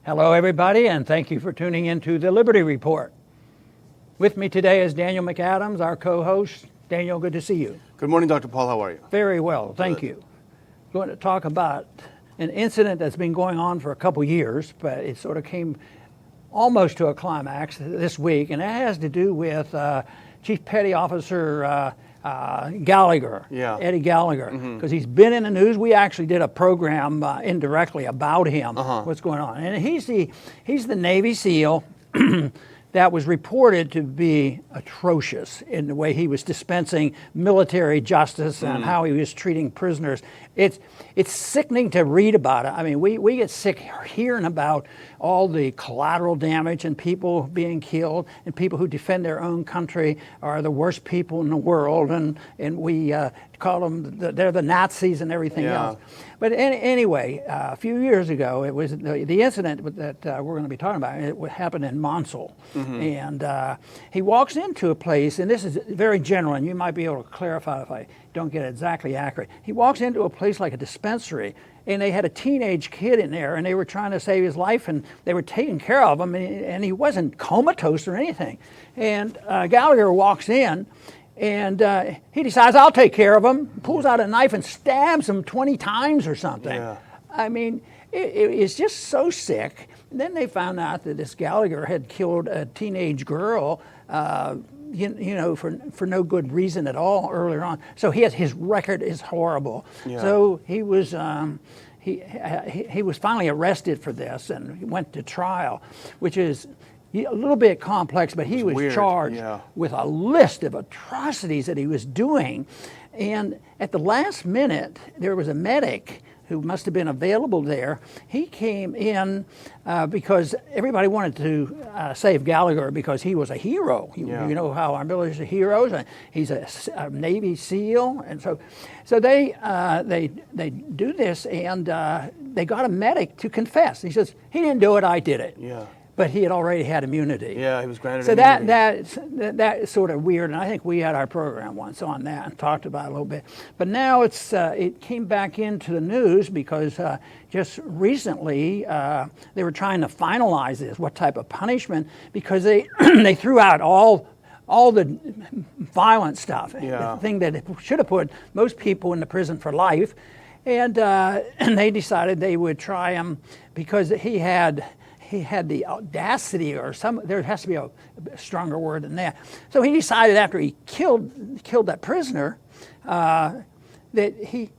Hello, everybody, and thank you for tuning into the Liberty Report. With me today is Daniel McAdams, our co-host. Daniel, good to see you. Good morning, Dr. Paul. How are you? Very well, thank you. We're going to talk about an incident that's been going on for a couple years, but it sort of came almost to a climax this week, and it has to do with Chief Petty Officer Gallagher, Eddie Gallagher, because he's been in the news. We actually did a program indirectly about him, what's going on. And he's the Navy SEAL that was reported to be atrocious in the way he was dispensing military justice and how he was treating prisoners. It's sickening to read about it. I mean, we get sick hearing about all the collateral damage and people being killed, and people who defend their own country are the worst people in the world, and we call them, they're the Nazis and everything else. But anyway, a few years ago, it was the incident that we're going to be talking about. It happened in Mosul, and he walks into a place, and this is very general, and you might be able to clarify if I don't get it exactly accurate. He walks into a place like a dispensary, and they had a teenage kid in there, and they were trying to save his life, and they were taking care of him, and he wasn't comatose or anything. And Gallagher walks in, and he decides, I'll take care of him, pulls out a knife and stabs him 20 times or something. Yeah. I mean, it's just so sick. And then they found out that this Gallagher had killed a teenage girl, you know, for no good reason at all earlier on. So his record is horrible. Yeah. So he was finally arrested for this and went to trial, which is a little bit complex, but he was charged with a list of atrocities that he was doing. And at the last minute, there was a medic who must have been available there. He came in because everybody wanted to save Gallagher because he was a hero. You know how our military are heroes, and he's a Navy SEAL, and so they do this, and they got a medic to confess. He says, he didn't do it, I did it. Yeah. But he had already had immunity. Yeah, he was granted immunity. So that's sort of weird, and I think we had our program once on that and talked about it a little bit. But now it came back into the news because just recently they were trying to finalize this, what type of punishment, because they they threw out all the violent stuff, the thing that should have put most people in the prison for life, and they decided they would try him because he had the audacity, or there has to be a stronger word than that. So he decided after he killed that prisoner that he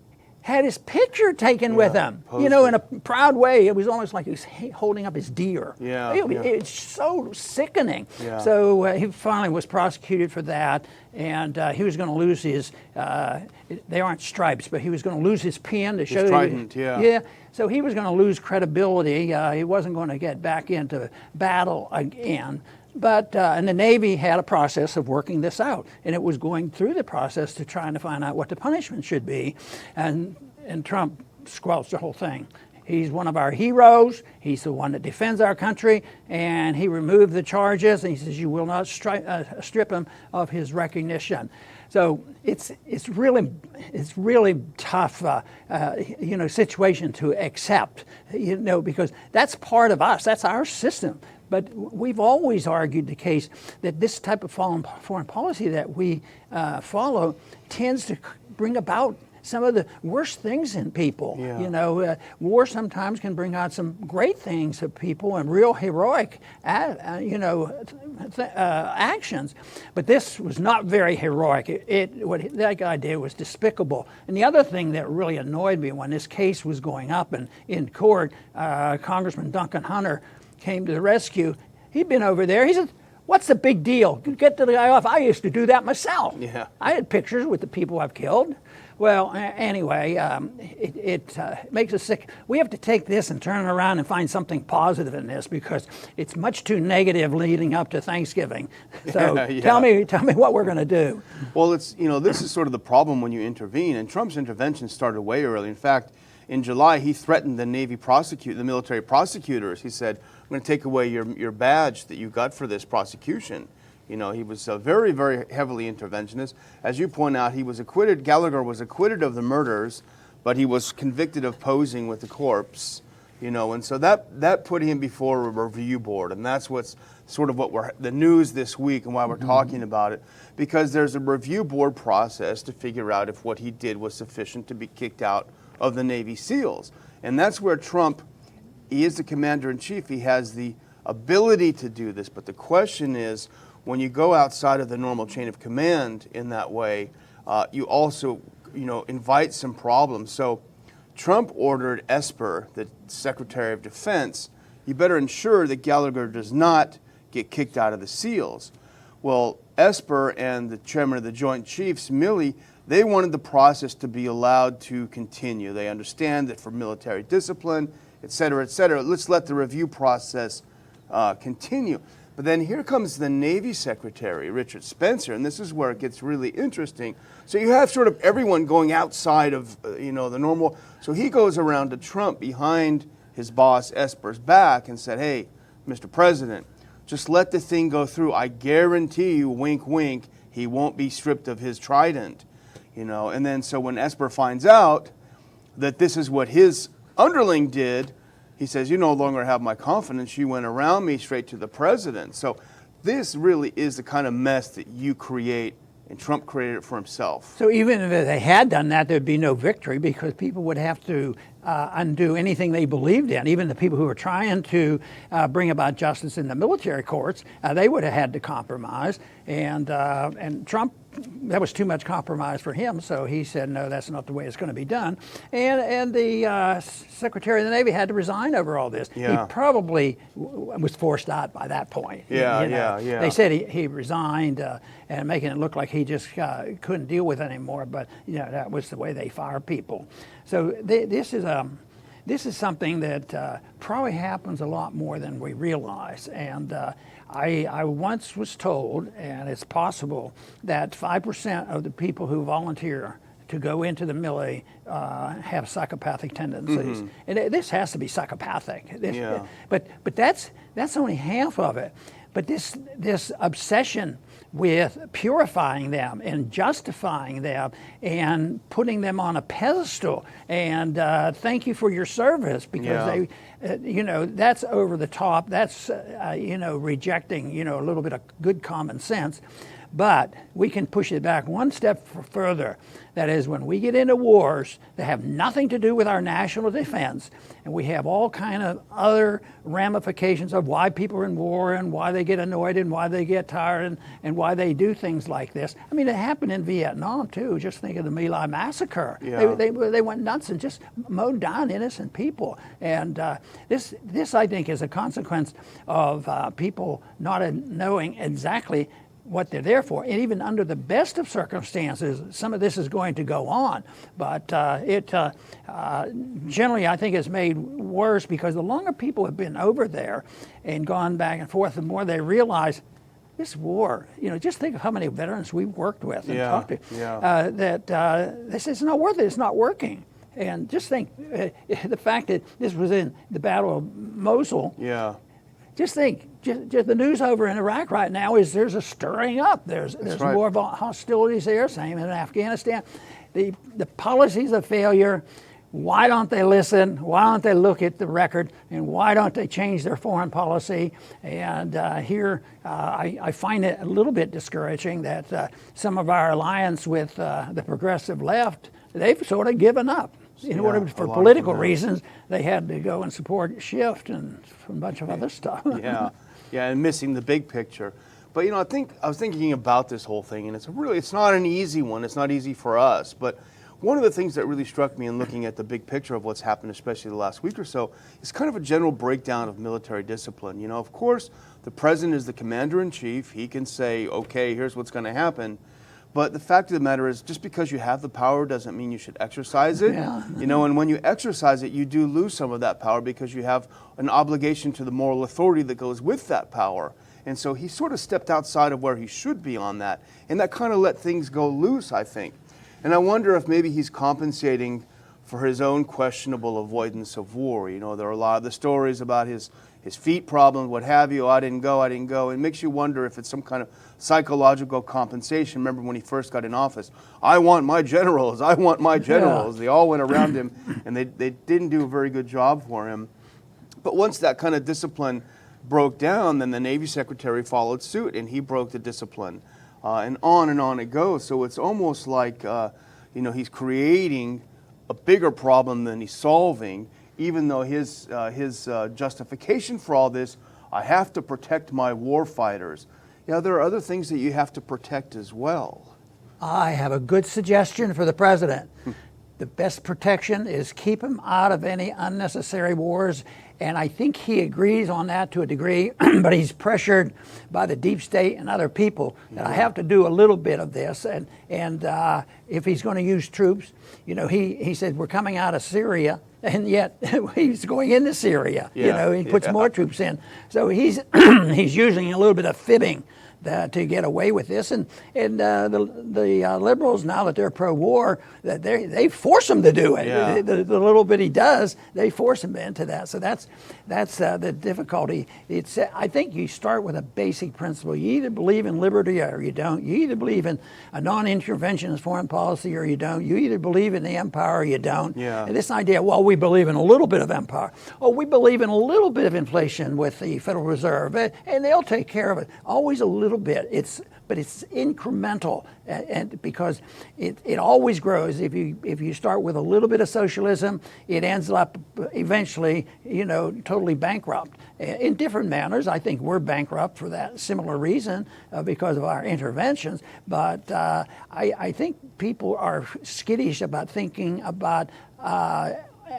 had his picture taken with him, you know, in a proud way. It was almost like he was holding up his deer. It's so sickening. So he finally was prosecuted for that, and he was going to lose his, they aren't stripes, but he was going to lose his pin to show trident, so he was going to lose credibility. He wasn't going to get back into battle again. But and the Navy had a process of working this out, and it was going through the process to trying to find out what the punishment should be, and Trump squelched the whole thing. He's one of our heroes. He's the one that defends our country, and he removed the charges, and he says you will not strip him of his recognition. So it's really tough, you know, situation to accept, you know, because that's part of us. That's our system. But we've always argued the case that this type of foreign policy that we follow tends to bring about some of the worst things in people. You know, war sometimes can bring out some great things of people and real heroic, you know, actions. But this was not very heroic. What that guy did was despicable. And the other thing that really annoyed me when this case was going up in court, Congressman Duncan Hunter came to the rescue. He'd been over there. He said, what's the big deal? Get the guy off. I used to do that myself. I had pictures with the people I've killed. Well, anyway, it makes us sick. We have to take this and turn it around and find something positive in this, because it's much too negative leading up to Thanksgiving. So tell me what we're going to do. Well, it's, you know, this is sort of the problem when you intervene, and Trump's intervention started way early. In fact, in July, he threatened the the military prosecutors. He said, I'm going to take away your badge that you got for this prosecution. You know, he was very, very heavily interventionist. As you point out, he was acquitted. Gallagher was acquitted of the murders, but he was convicted of posing with the corpse. And so that put him before a review board, and that's what's sort of the news this week and why we're talking about it, because there's a review board process to figure out if what he did was sufficient to be kicked out of the Navy SEALs. And that's where Trump, he is the commander-in-chief, he has the ability to do this, but the question is, when you go outside of the normal chain of command in that way, you also, invite some problems. So Trump ordered Esper, the Secretary of Defense, you better ensure that Gallagher does not get kicked out of the SEALs. Well, Esper and the chairman of the Joint Chiefs, Milley, they wanted the process to be allowed to continue. They understand that for military discipline, et cetera, let's let the review process continue. But then here comes the Navy Secretary, Richard Spencer, and this is where it gets really interesting. So you have sort of everyone going outside of the normal. So he goes around to Trump behind his boss Esper's back and said, "Hey, Mr. President, just let the thing go through. I guarantee you, wink, wink, he won't be stripped of his trident." And then so when Esper finds out that this is what his underling did, he says, "You no longer have my confidence. You went around me straight to the president." So this really is the kind of mess that you create, and Trump created it for himself. So even if they had done that, there'd be no victory because people would have to undo anything they believed in. Even the people who were trying to bring about justice in the military courts, they would have had to compromise. And Trump, that was too much compromise for him, so he said, no, that's not the way it's going to be done. And the Secretary of the Navy had to resign over all this. Yeah. He probably was forced out by that point. Yeah. They said he resigned and making it look like he just couldn't deal with it anymore, but that was the way they fire people. So this is something that probably happens a lot more than we realize. And I once was told, and it's possible, that 5% of the people who volunteer to go into the military have psychopathic tendencies. And this has to be psychopathic. But that's only half of it. But this obsession with purifying them and justifying them and putting them on a pedestal and thank you for your service because they, that's over the top. That's, rejecting, a little bit of good common sense. But we can push it back one step further. That is, when we get into wars that have nothing to do with our national defense, and we have all kind of other ramifications of why people are in war and why they get annoyed and why they get tired and why they do things like this. I mean, it happened in Vietnam, too. Just think of the My Lai massacre. Yeah. They went nuts and just mowed down innocent people. And this, I think, is a consequence of people not generally exactly what they're there for. And even under the best of circumstances, some of this is going to go on. But it generally, I think, is made worse because the longer people have been over there and gone back and forth, the more they realize this war, just think of how many veterans we've worked with and talked to, that they say it's not worth it, it's not working. And just think, the fact that this was in the Battle of Mosul. Yeah. Just think, just the news over in Iraq right now is there's a stirring up. There's right. more hostilities there, same in Afghanistan. The policies of failure, why don't they listen? Why don't they look at the record? And why don't they change their foreign policy? And here, I find it a little bit discouraging that some of our alliance with the progressive left, they've sort of given up. In order for political reasons, they had to go and support Shift and a bunch of other stuff. And missing the big picture. But I was thinking about this whole thing, and it's not an easy one. It's not easy for us. But one of the things that really struck me in looking at the big picture of what's happened, especially the last week or so, is kind of a general breakdown of military discipline. Of course, the president is the commander-in-chief. He can say, okay, here's what's going to happen. But the fact of the matter is, just because you have the power doesn't mean you should exercise it. And when you exercise it, you do lose some of that power because you have an obligation to the moral authority that goes with that power. And so he sort of stepped outside of where he should be on that. And that kind of let things go loose, I think. And I wonder if maybe he's compensating for his own questionable avoidance of war. There are a lot of the stories about his feet problems, what have you. I didn't go. It makes you wonder if it's some kind of psychological compensation. Remember when he first got in office, I want my generals. They all went around him, and they didn't do a very good job for him. But once that kind of discipline broke down, then the Navy Secretary followed suit, and he broke the discipline, and on it goes. So it's almost like he's creating a bigger problem than he's solving, even though his justification for all this, I have to protect my war fighters. Yeah, there are other things that you have to protect as well. I have a good suggestion for the president. The best protection is keep him out of any unnecessary wars, and I think he agrees on that to a degree, but he's pressured by the deep state and other people that I have to do a little bit of this, and if he's going to use troops, he said we're coming out of Syria, and yet he's going into Syria. He puts more troops in, so he's he's using a little bit of fibbing to get away with this, and the liberals, now that they're pro-war, that they force him to do it. Yeah. The little bit he does, they force him into that. So that's the difficulty. I think you start with a basic principle. You either believe in liberty or you don't. You either believe in a non-interventionist foreign policy or you don't. You either believe in the empire or you don't. Yeah. And this idea, well, we believe in a little bit of empire. Oh, we believe in a little bit of inflation with the Federal Reserve, and they'll take care of it. Always a little bit. But it's incremental, and because it always grows. If you start with a little bit of socialism, it ends up eventually, totally bankrupt in different manners. I think we're bankrupt for that similar reason because of our interventions. But I think people are skittish about thinking about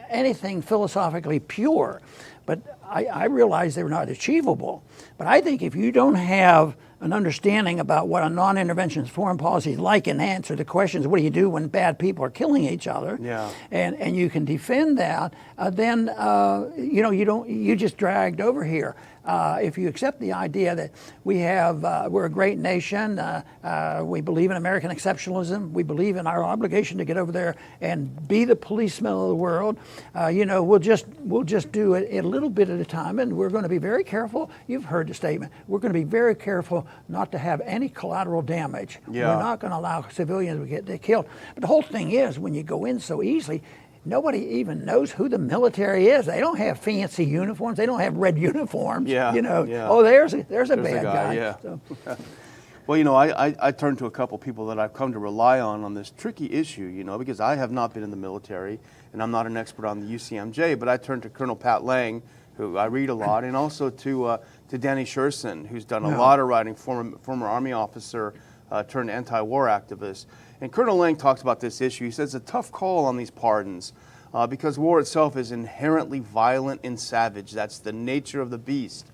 anything philosophically pure. But I realize they're not achievable. But I think if you don't have an understanding about what a non-interventionist foreign policy is like and answer the questions, what do you do when bad people are killing each other? Yeah. And you can defend that, then you just dragged over here. If you accept the idea that we're a great nation, we believe in American exceptionalism, we believe in our obligation to get over there and be the policeman of the world, we'll just do it a little bit at a time, and we're going to be very careful. You've heard the statement. We're going to be very careful not to have any collateral damage. Yeah. We're not going to allow civilians to get killed. But the whole thing is, when you go in so easily, nobody even knows who the military is. They don't have fancy uniforms. They don't have red uniforms. Yeah. Oh, there's a bad guy. Yeah. So. Well, I turn to a couple people that I've come to rely on this tricky issue, because I have not been in the military and I'm not an expert on the UCMJ, but I turn to Colonel Pat Lang, who I read a lot, and also to Danny Sherson, who's done a lot of writing, former Army officer turned anti-war activist. And Colonel Lang talks about this issue. He says it's a tough call on these pardons because war itself is inherently violent and savage. That's the nature of the beast.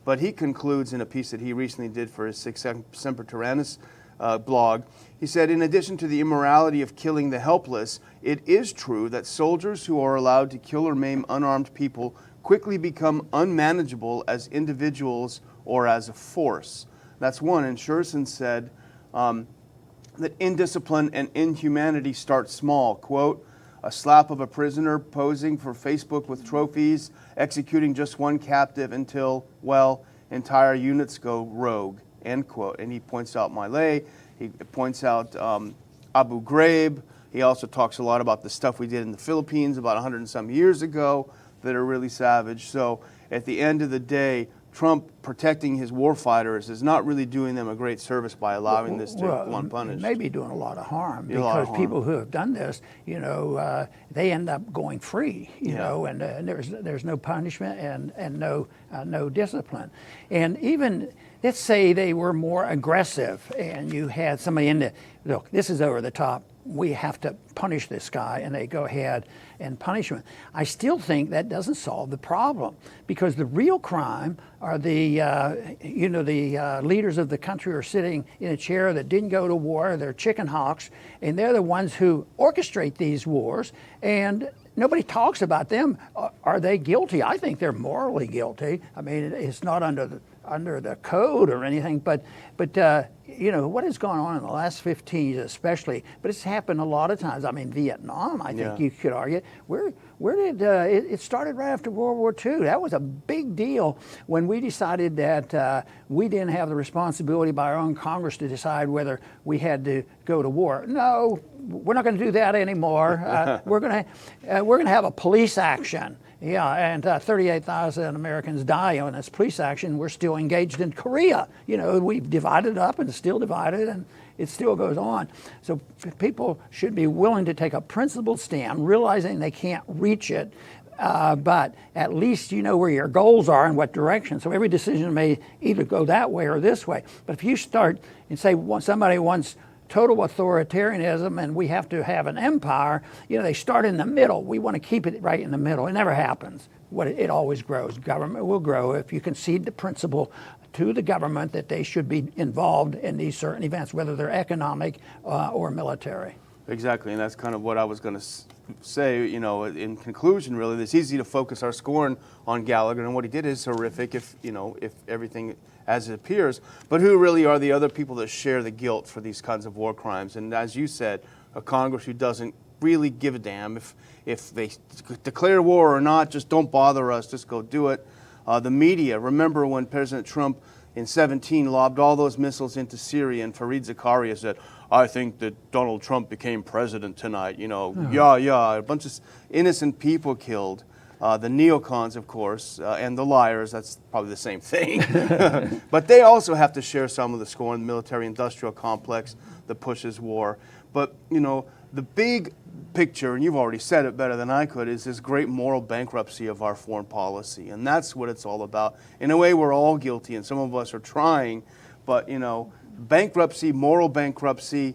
But he concludes in a piece that he recently did for his Sic Semper Tyrannis blog, he said, in addition to the immorality of killing the helpless, it is true that soldiers who are allowed to kill or maim unarmed people quickly become unmanageable as individuals or as a force. That's one. And Sherson said that indiscipline and inhumanity start small. Quote, a slap of a prisoner posing for Facebook with trophies, executing just one captive until, well, entire units go rogue, end quote. And he points out Miley, he points out Abu Ghraib. He also talks a lot about the stuff we did in the Philippines about 100 and some years ago that are really savage. So at the end of the day, Trump protecting his war fighters is not really doing them a great service by allowing this to go unpunished. Maybe doing a lot of harm because people who have done this, they end up going free, and there's no punishment and no discipline. And even, let's say they were more aggressive and you had somebody in the, look, this is over the top. We have to punish this guy, and they go ahead and punish him. I still think that doesn't solve the problem because the real crime are the leaders of the country are sitting in a chair that didn't go to war. They're chicken hawks, and they're the ones who orchestrate these wars, and nobody talks about them. Are they guilty? I think they're morally guilty. I mean, it's not under the code or anything, but you know, what has gone on in the last 15 years especially, but it's happened a lot of times. I mean, Vietnam, I think you could argue. Where did, it started right after World War II. That was a big deal when we decided that we didn't have the responsibility by our own Congress to decide whether we had to go to war. No, we're not going to do that anymore. We're going to have a police action. Yeah, and 38,000 Americans die on this police action. We're still engaged in Korea. You know, we've divided up and it's still divided and it still goes on. So people should be willing to take a principled stand, realizing they can't reach it, but at least you know where your goals are and what direction. So every decision may either go that way or this way. But if you start and say somebody wants total authoritarianism and we have to have an empire, you know, they start in the middle. We want to keep it right in the middle. It never happens. It always grows. Government will grow if you concede the principle to the government that they should be involved in these certain events, whether they're economic or military. Exactly, and that's kind of what I was going to say, you know, in conclusion, really. It's easy to focus our scorn on Gallagher, and what he did is horrific if, you know, if everything as it appears. But who really are the other people that share the guilt for these kinds of war crimes? And as you said, a Congress who doesn't really give a damn if they declare war or not, just don't bother us, just go do it. The media, remember when President Trump in 2017 lobbed all those missiles into Syria, and Fareed Zakaria said, I think that Donald Trump became president tonight, you know, a bunch of innocent people killed. The neocons, of course, and the liars, that's probably the same thing. But they also have to share some of the scorn, the military-industrial complex that pushes war. But, you know, the big picture, and you've already said it better than I could, is this great moral bankruptcy of our foreign policy. And that's what it's all about. In a way, we're all guilty, and some of us are trying, but, you know, bankruptcy, moral bankruptcy,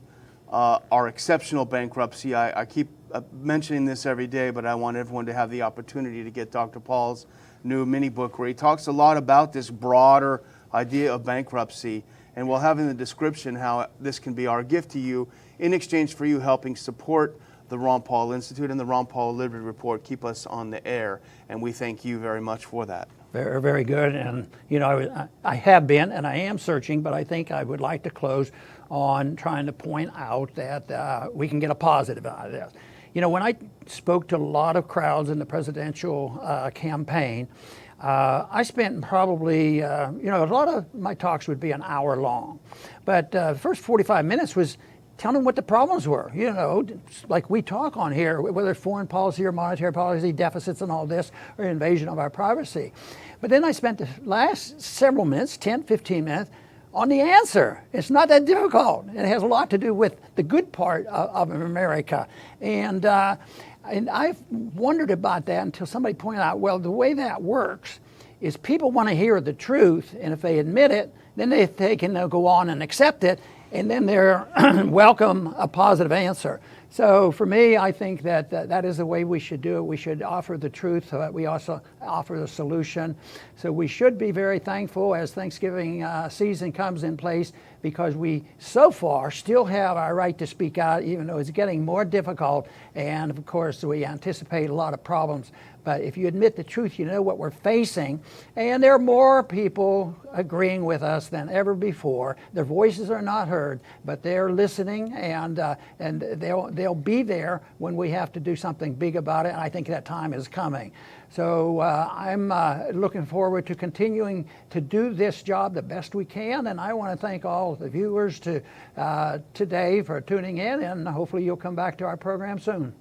our exceptional bankruptcy. I keep mentioning this every day, but I want everyone to have the opportunity to get Dr. Paul's new mini book where he talks a lot about this broader idea of bankruptcy, and we'll have in the description how this can be our gift to you in exchange for you helping support the Ron Paul Institute and the Ron Paul Liberty Report, keep us on the air, and we thank you very much for that. Very, very good. And, you know, I have been and I am searching, but I think I would like to close on trying to point out that we can get a positive out of this. You know, when I spoke to a lot of crowds in the presidential campaign, I spent probably, you know, a lot of my talks would be an hour long. But the first 45 minutes was telling them what the problems were, you know, like we talk on here, whether it's foreign policy or monetary policy, deficits and all this, or invasion of our privacy. But then I spent the last several minutes, 10, 15 minutes, on the answer. It's not that difficult. It has a lot to do with the good part of America. And I've wondered about that until somebody pointed out, well, the way that works is people want to hear the truth, and if they admit it, then they can go on and accept it, and then they're welcome a positive answer. So for me, I think that that is the way we should do it. We should offer the truth. We also offer the solution. So we should be very thankful as Thanksgiving season comes in place, because we so far still have our right to speak out, even though it's getting more difficult. And of course, we anticipate a lot of problems. But if you admit the truth, you know what we're facing. And there are more people agreeing with us than ever before. Their voices are not heard, but they're listening, and they'll be there when we have to do something big about it. And I think that time is coming. So I'm looking forward to continuing to do this job the best we can. And I want to thank all the viewers today for tuning in, and hopefully you'll come back to our program soon.